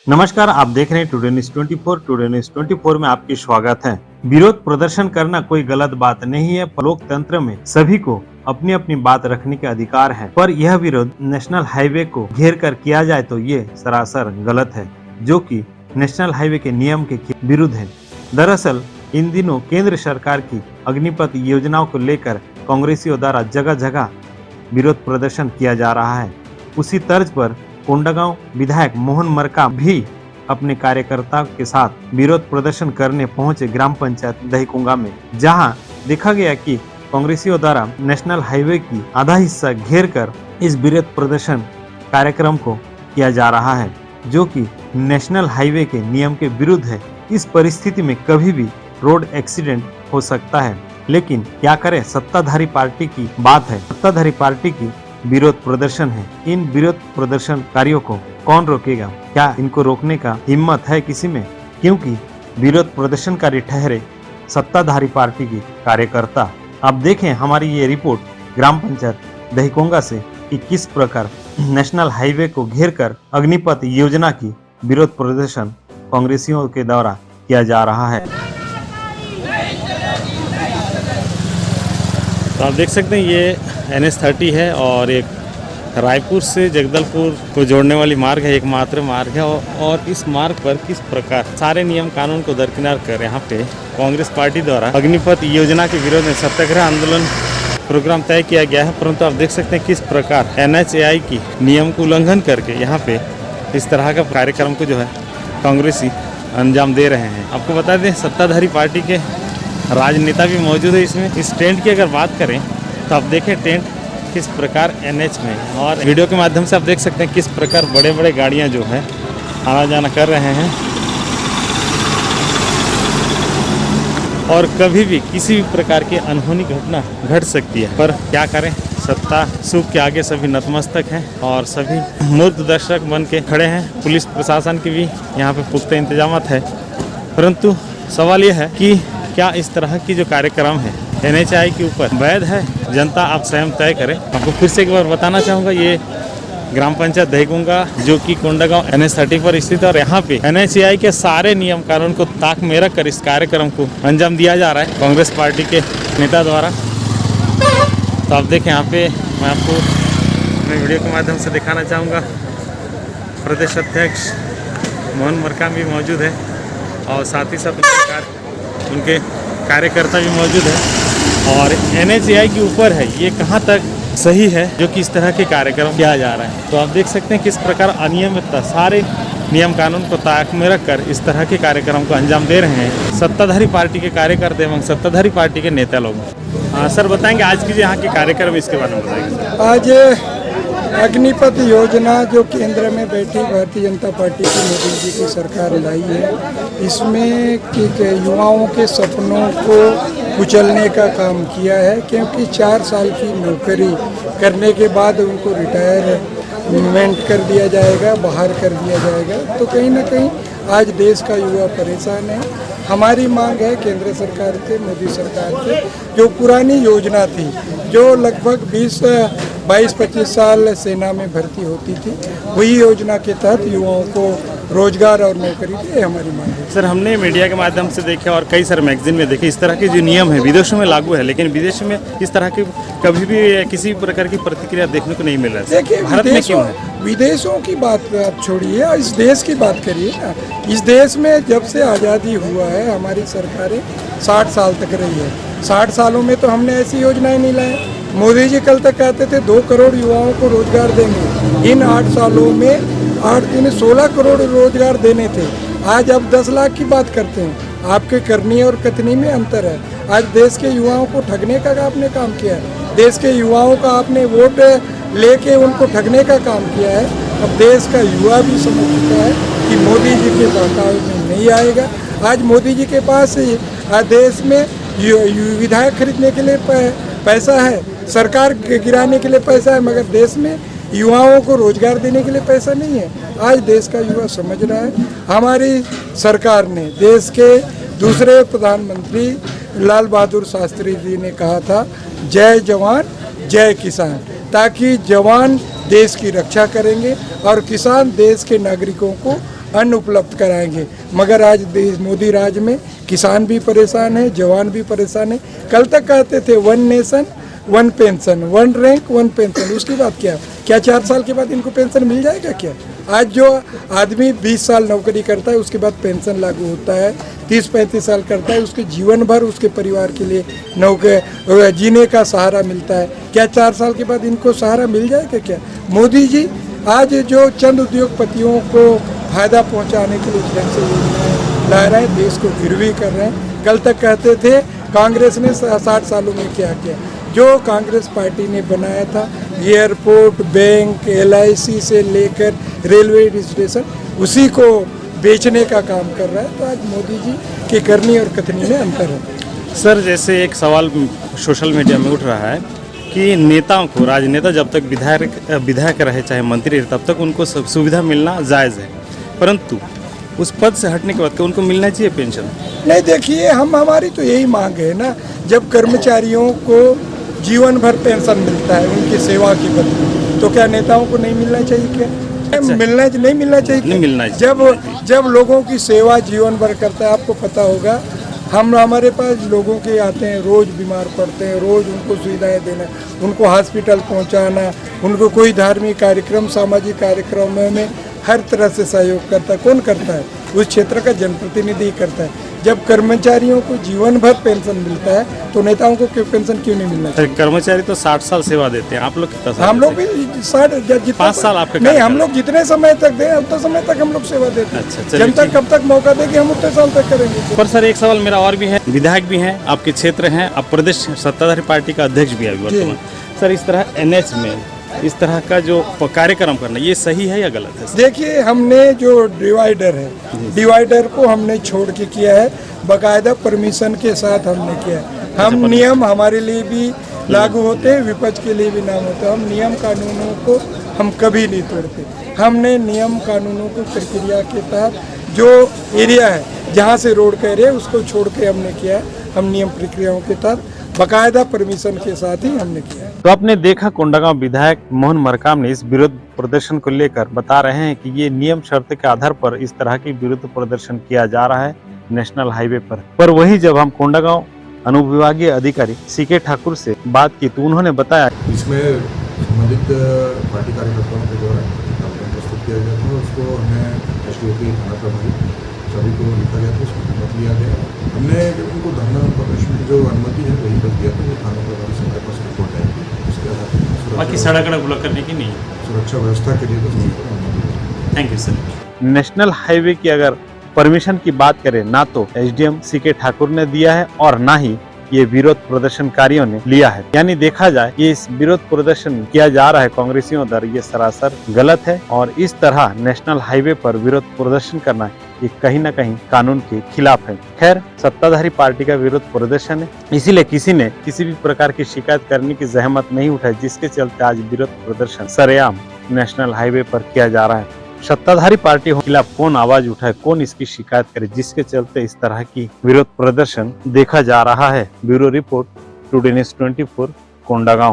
नमस्कार, आप देख रहे हैं टुडे न्यूज 24। टुडे न्यूज 24 में आपकी स्वागत है। विरोध प्रदर्शन करना कोई गलत बात नहीं है। लोकतंत्र में सभी को अपनी अपनी बात रखने के अधिकार है, पर यह विरोध नेशनल हाईवे को घेर कर किया जाए तो ये सरासर गलत है, जो कि नेशनल हाईवे के नियम के विरुद्ध है। दरअसल इन दिनों केंद्र सरकार की अग्निपथ योजनाओं को लेकर कांग्रेसियों द्वारा जगह जगह विरोध प्रदर्शन किया जा रहा है। उसी तर्ज पर कोंडागांव विधायक मोहन मरकाम भी अपने कार्यकर्ताओं के साथ विरोध प्रदर्शन करने पहुंचे ग्राम पंचायत दहीकुंगा में, जहां देखा गया कि कांग्रेसियों द्वारा नेशनल हाईवे की आधा हिस्सा घेर कर इस विरोध प्रदर्शन कार्यक्रम को किया जा रहा है, जो कि नेशनल हाईवे के नियम के विरुद्ध है। इस परिस्थिति में कभी भी रोड एक्सीडेंट हो सकता है, लेकिन क्या करें, सत्ताधारी पार्टी की बात है, सत्ताधारी पार्टी की विरोध प्रदर्शन है। इन विरोध प्रदर्शनकारियों को कौन रोकेगा? क्या इनको रोकने का हिम्मत है किसी में? क्योंकि विरोध प्रदर्शनकारी ठहरे सत्ताधारी पार्टी की कार्यकर्ता। अब देखें हमारी ये रिपोर्ट ग्राम पंचायत दहीकोंगा से कि किस प्रकार नेशनल हाईवे को घेर कर अग्निपथ योजना की विरोध प्रदर्शन कांग्रेसियों के द्वारा किया जा रहा है। तो आप देख सकते हैं ये NH30 है और एक रायपुर से जगदलपुर को जोड़ने वाली मार्ग है, एकमात्र मार्ग है। और इस मार्ग पर किस प्रकार सारे नियम कानून को दरकिनार कर यहाँ पे कांग्रेस पार्टी द्वारा अग्निपथ योजना के विरोध में सत्याग्रह आंदोलन प्रोग्राम तय किया गया है। परंतु आप देख सकते हैं किस प्रकार NHAI की नियम को उल्लंघन करके यहाँ पे इस तरह का कार्यक्रम को जो है कांग्रेसी अंजाम दे रहे हैं। आपको बता दें सत्ताधारी पार्टी के राजनेता भी मौजूद है इसमें। इस टेंट की अगर बात करें तो आप देखें टेंट किस प्रकार NH में, और वीडियो के माध्यम से आप देख सकते हैं किस प्रकार बड़े बड़े गाड़ियां जो है आना जाना कर रहे हैं। और कभी भी किसी भी प्रकार की अनहोनी घटना घट सकती है, पर क्या करें, सत्ता सुख के आगे सभी नतमस्तक हैं और सभी मूर्ख दर्शक बन के खड़े हैं। पुलिस प्रशासन की भी यहाँ पे पुख्ता इंतजाम है। परंतु सवाल यह है कि क्या इस तरह की जो कार्यक्रम है NHAI के ऊपर वैध है? जनता आप स्वयं तय करें। आपको फिर से एक बार बताना चाहूँगा, ये ग्राम पंचायत दहीकुंगा जो कि कोंडागांव NH30 पर स्थित है, और यहाँ पे NHAI के सारे नियम कानून को ताक में रख कर इस कार्यक्रम को अंजाम दिया जा रहा है कांग्रेस पार्टी के नेता द्वारा। तो आप देखें यहाँ पे मैं आपको अपने वीडियो के माध्यम से दिखाना चाहूँगा, प्रदेश अध्यक्ष मोहन मरकाम भी मौजूद है और साथ ही साथ उनके कार्यकर्ता भी मौजूद है। और NHAI के ऊपर है ये कहाँ तक सही है जो कि इस तरह के कार्यक्रम किया जा रहा है। तो आप देख सकते हैं किस प्रकार अनियमितता सारे नियम कानून को ताक में रखकर इस तरह के कार्यक्रम को अंजाम दे रहे हैं सत्ताधारी पार्टी के कार्यकर्ता एवं सत्ताधारी पार्टी के नेता लोग। सर बताएंगे आज की जो यहाँ के कार्यक्रम इसके बारे में बताएंगे। आज अग्निपथ योजना जो केंद्र में बैठी भारतीय जनता पार्टी की मोदी जी की सरकार लाई है, इसमें युवाओं के सपनों को कुचलने का काम किया है। क्योंकि 4 साल की नौकरी करने के बाद उनको रिटायरमेंट कर दिया जाएगा, बाहर कर दिया जाएगा। तो कहीं ना कहीं आज देश का युवा परेशान है। हमारी मांग है केंद्र सरकार से, मोदी सरकार से, जो पुरानी योजना थी जो लगभग 22-25 साल सेना में भर्ती होती थी, वही योजना के तहत युवाओं को रोजगार और नौकरी दे, हमारी मांग है। सर हमने मीडिया के माध्यम से देखे और कई सारे मैगजीन में देखे इस तरह के जो नियम है विदेशों में लागू है, लेकिन विदेशों में इस तरह की कभी भी किसी प्रकार की प्रतिक्रिया देखने को नहीं मिल रहा है। देखिए भारत में क्यों है? विदेशों की बात आप छोड़िए, इस देश की बात करिए ना। इस देश में जब से आज़ादी हुआ है हमारी सरकारें 60 साल तक रही है। 60 सालों में तो हमने ऐसी योजनाएं नहीं लाई। मोदी जी कल तक कहते थे 2 करोड़ युवाओं को रोजगार देंगे। इन 8 सालों में 16 करोड़ रोजगार देने थे। आज अब 10 लाख की बात करते हैं। आपके करनी और कथनी में अंतर है। आज देश के युवाओं को ठगने का आपने काम किया है। देश के युवाओं का आपने वोट लेके उनको ठगने का काम किया है। अब देश का युवा भी समझ चुका है कि मोदी जी के बहकावे में नहीं आएगा। आज मोदी जी के पास देश में विधायक खरीदने के लिए पैसा है, सरकार गिराने के लिए पैसा है, मगर देश में युवाओं को रोजगार देने के लिए पैसा नहीं है। आज देश का युवा समझ रहा है। हमारी सरकार ने, देश के दूसरे प्रधानमंत्री लाल बहादुर शास्त्री जी ने कहा था, जय जवान जय किसान, ताकि जवान देश की रक्षा करेंगे और किसान देश के नागरिकों को अन्न उपलब्ध कराएंगे। मगर आज देश मोदी राज में किसान भी परेशान है, जवान भी परेशान है। कल तक कहते थे 1 नेशन 1 पेंशन, 1 रैंक 1 पेंशन। उसके बाद क्या 4 साल के बाद इनको पेंशन मिल जाएगा क्या? आज जो आदमी 20 साल नौकरी करता है उसके बाद पेंशन लागू होता है, 30-35 साल करता है, उसके जीवन भर उसके परिवार के लिए जीने का सहारा मिलता है। क्या 4 साल के बाद इनको सहारा मिल जाएगा क्या? मोदी जी आज जो चंद उद्योगपतियों को फायदा पहुंचाने के लिए ढंग से योजनाएं ला रहे हैं, देश को गिरवी कर रहे हैं। कल तक कहते थे कांग्रेस ने 60 सालों में क्या किया। जो कांग्रेस पार्टी ने बनाया था, एयरपोर्ट, बैंक, LIC से लेकर रेलवे स्टेशन, उसी को बेचने का काम कर रहा है। तो आज मोदी जी की करनी और कथनी में अंतर है। सर, जैसे एक सवाल सोशल मीडिया में उठ रहा है कि नेताओं को, राजनेता जब तक विधायक रहे चाहे मंत्री रहे, तब तक उनको सब सुविधा मिलना जायज़ है, परंतु उस पद से हटने के बाद उनको मिलना चाहिए पेंशन? नहीं, देखिए हमारी तो यही मांग है ना, जब कर्मचारियों को जीवन भर पेंशन मिलता है उनकी सेवा की बदले, तो क्या नेताओं को नहीं मिलना चाहिए क्या? अच्छा। नहीं मिलना चाहिए क्या? नहीं मिलना चाहिए। जब लोगों की सेवा जीवन भर करता है, आपको पता होगा हमारे पास लोगों के आते हैं, रोज़ बीमार पड़ते हैं, रोज़ उनको सुविधाएं देना, उनको हॉस्पिटल पहुंचाना, उनको कोई धार्मिक कार्यक्रम, सामाजिक कार्यक्रमों में हर तरह से सहयोग करता है। कौन करता है? उस क्षेत्र का जनप्रतिनिधि करता है। जब कर्मचारियों को जीवन भर पेंशन मिलता है तो नेताओं को पेंशन क्यों नहीं मिलना चाहिए? कर्मचारी तो 60 साल सेवा देते हैं, आप लोग कितना साल? हम लोग भी 5 साल आपके नहीं, हम लोग जितने समय तक दें उतना समय तक हम लोग सेवा देते हैं। अच्छा, जनता कब तक मौका देगी, हम उतने साल तक करेंगे। पर सर, एक सवाल मेरा और भी है। विधायक भी हैं, आपके क्षेत्र हैं, आप प्रदेश सत्ताधारी पार्टी का अध्यक्ष भी है वर्तमान। सर, इस तरह NH में इस तरह का जो कार्यक्रम करना, ये सही है या गलत है? देखिए, हमने जो डिवाइडर है, डिवाइडर को हमने छोड़ के किया है, बाकायदा परमिशन के साथ हमने किया है। हम नियम हमारे लिए भी लागू होते हैं, विपक्ष के लिए भी नाम होते हैं। हम नियम कानूनों को हम कभी नहीं तोड़ते। हमने नियम कानूनों को प्रक्रिया के तहत जो एरिया है जहाँ से रोड का एरिया उसको छोड़ के हमने किया है। हम नियम प्रक्रियाओं के तहत बाकायदा परमिशन के साथ ही हमने किया है। तो आपने देखा कोंडागांव विधायक मोहन मरकाम ने इस विरोध प्रदर्शन को लेकर बता रहे हैं कि ये नियम शर्त के आधार पर इस तरह की विरोध प्रदर्शन किया जा रहा है नेशनल हाईवे पर वही जब हम कोंडागांव अनुविभागीय अधिकारी CK ठाकुर से बात की तो उन्होंने बताया इसमें संबंधित पार्टी कार्यकर्ताओं के द्वारा कार्यक्रम प्रस्तुत किया गया था। उसको हमने SDO के थाना प्रभारी सभी को लिखा गया था, उसको अनुमति लिया गया। हमने उनको धरना प्रदर्शन की जो अनुमति है वही कर दिया था। वो थाना प्रभारी से हमारे पास रिपोर्ट आएगी, उसके आधार पर बाकी सड़क ब्लॉक करने की नहीं, सुरक्षा व्यवस्था के लिए तो अनुमति। Thank you sir. National highway की अगर परमिशन की बात करें, ना तो SDM CK ठाकुर ने दिया है और ना ही ये विरोध प्रदर्शनकारियों ने लिया है। यानी देखा जाए ये इस विरोध प्रदर्शन किया जा रहा है कांग्रेसियों द्वारा, ये सरासर गलत है और इस तरह नेशनल हाईवे पर विरोध प्रदर्शन करना ये कहीं ना कहीं कानून के खिलाफ है। खैर, सत्ताधारी पार्टी का विरोध प्रदर्शन है, इसीलिए किसी ने किसी भी प्रकार की शिकायत करने की जहमत नहीं उठाई, जिसके चलते आज विरोध प्रदर्शन सरेआम नेशनल हाईवे पर किया जा रहा है। सत्ताधारी पार्टी के खिलाफ कौन आवाज उठाए, कौन इसकी शिकायत करे, जिसके चलते इस तरह की विरोध प्रदर्शन देखा जा रहा है। Bureau report, today news 24, Kondagaon.